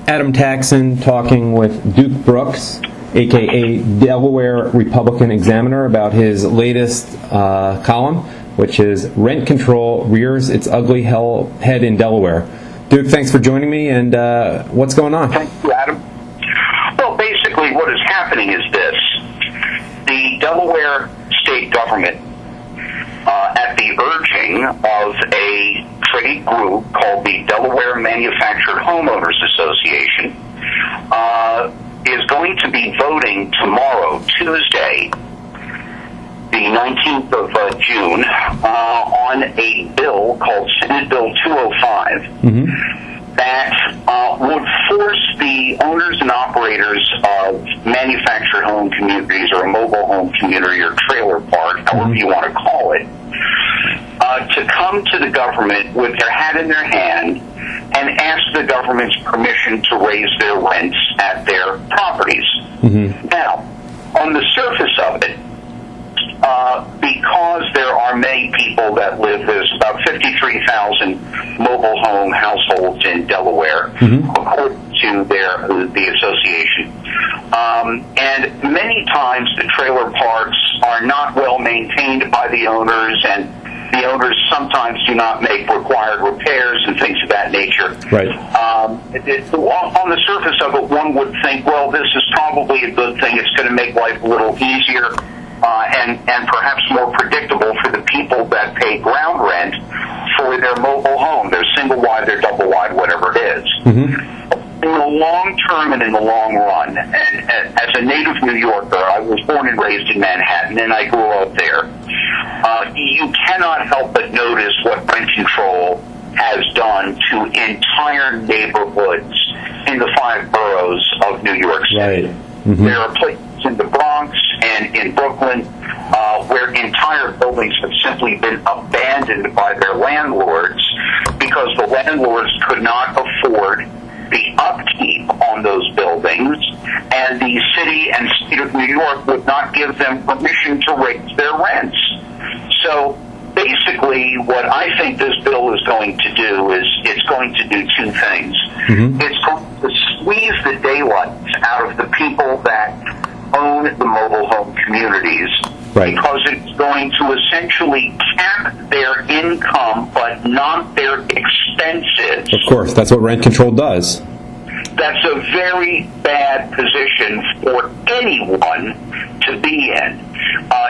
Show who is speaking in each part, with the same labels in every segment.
Speaker 1: Adam Taxin talking with Duke Brooks, a.k.a. Delaware Republican Examiner, about his latest column, which is Rent Control Rears Its Ugly Head in Delaware. Duke, thanks for joining me, and what's going on?
Speaker 2: Thank you, Adam. Well, basically what is happening is this. The Delaware state government, at the urging of a trade group called the Delaware Manufactured Homeowners Association, is going to be voting tomorrow, Tuesday, the 19th of June, on a bill called Senate Bill 205 that would force the owners and operators of manufactured home communities or a mobile home community or trailer park, however you want to call it, to come to the government with their hat in their hand and ask the government's permission to raise their rents at their properties. Now, on the surface of it, because there are many people that live, there's about 53,000 mobile home households in Delaware, according to the association. And many times the trailer parks are not well maintained by the owners, and the owners sometimes do not make required repairs and things of that nature.
Speaker 1: Right.
Speaker 2: On the surface of it, one would think, well, this is probably a good thing. It's going to make life a little easier and perhaps more predictable for the people that pay ground rent for their mobile home, their single wide, their double wide, whatever it is. In the long term and in the long run, and as a native New Yorker, I was born and raised in Manhattan, and I grew up there. You cannot help but notice what rent control has done to entire neighborhoods in the 5 boroughs of New York City.
Speaker 1: Right.
Speaker 2: There are places in the Bronx and in Brooklyn where entire buildings have simply been abandoned by their landlords because the landlords could not afford the upkeep on those buildings, and the city and state of New York would not give them permission to raise their rents. So basically what I think this bill is going to do is it's going to do 2 things. It's going to squeeze the daylights out of the people that own the mobile home communities, because it's going to essentially cap their income but not their expenses.
Speaker 1: Of course, that's what rent control does.
Speaker 2: That's a very bad position for anyone to be in.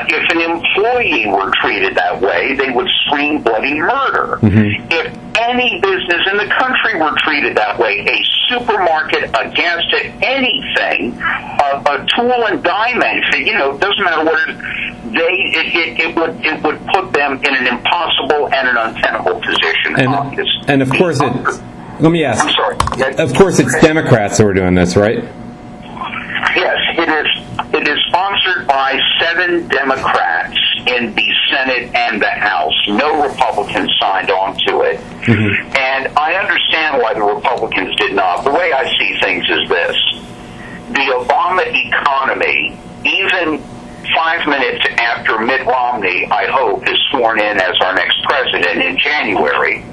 Speaker 2: If an employee were treated that way, they would scream bloody murder. If any business in the country were treated that way, a supermarket, a gas station, anything, a tool and die manufacturer, it doesn't matter what it would put them in an impossible and an untenable position.
Speaker 1: And of course let me ask.
Speaker 2: I'm sorry.
Speaker 1: Of course it's Democrats that are doing this, right?
Speaker 2: Yes, it is sponsored by 7 Democrats in the Senate and the House. No Republicans signed on to it. And I understand why the Republicans did not. The way I see things is this. The Obama economy, even 5 minutes after Mitt Romney, I hope, is sworn in as our next president in January,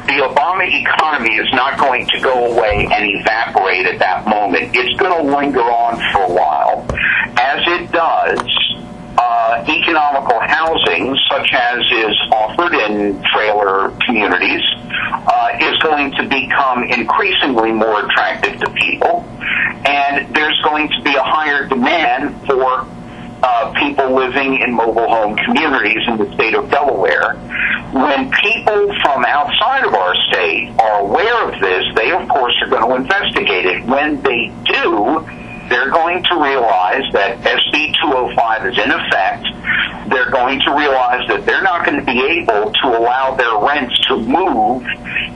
Speaker 2: the Obama economy is not going to go away and evaporate at that moment. It's going to linger on for a while. As it does, economical housing, such as is offered in trailer communities, is going to become increasingly more attractive to people, and there's going to be a higher demand for people living in mobile home communities in the state of Delaware. When people from outside of our state are aware of this, they, of course, are going to investigate it. When they do, they're going to realize that SB 205 is in effect. They're going to realize that they're not going to be able to allow their rents to move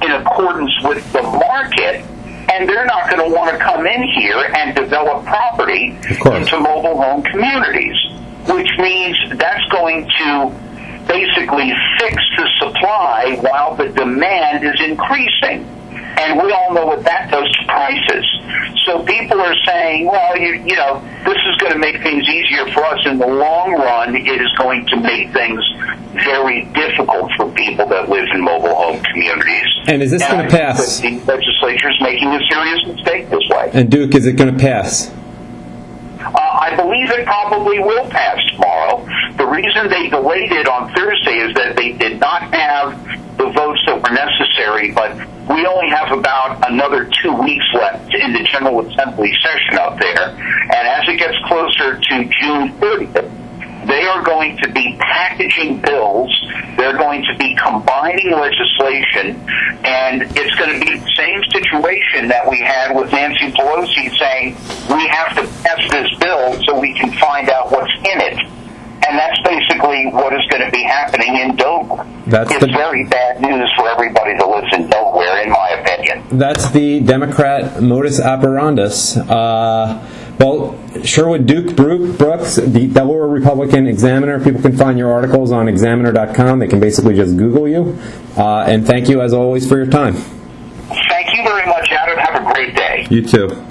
Speaker 2: in accordance with the market, and they're not going to want to come in here and develop property into mobile home communities, which means that's going to basically fix the supply while the demand is increasing. And we all know what that does to prices. So people are saying, well, you know, this is going to make things easier for us. In the long run, it is going to make things very difficult for people that live in mobile home communities.
Speaker 1: And is this going to pass?
Speaker 2: The legislature is making a serious mistake
Speaker 1: And Duke, is it going to pass?
Speaker 2: I believe it probably will pass tomorrow. The reason they delayed it on Thursday is that they did not have the votes that were necessary, but we only have about another 2 weeks left in the General Assembly session up there. And as it gets closer to June 30th, they are going to be packaging bills. They're going to be combining legislation, and it's going to be the same situation that we had with Nancy Pelosi saying, we have to pass this bill so we can find out what's in it. And that's basically what is going to be happening in Delaware. It's very bad news for everybody that lives in Delaware, in my opinion.
Speaker 1: That's the Democrat modus operandus. Well, Sherwood Duke Brooks, the Delaware Republican Examiner. People can find your articles on examiner.com. They can basically just Google you. And thank you, as always, for your time.
Speaker 2: Thank you very much, Adam. Have a great day.
Speaker 1: You too.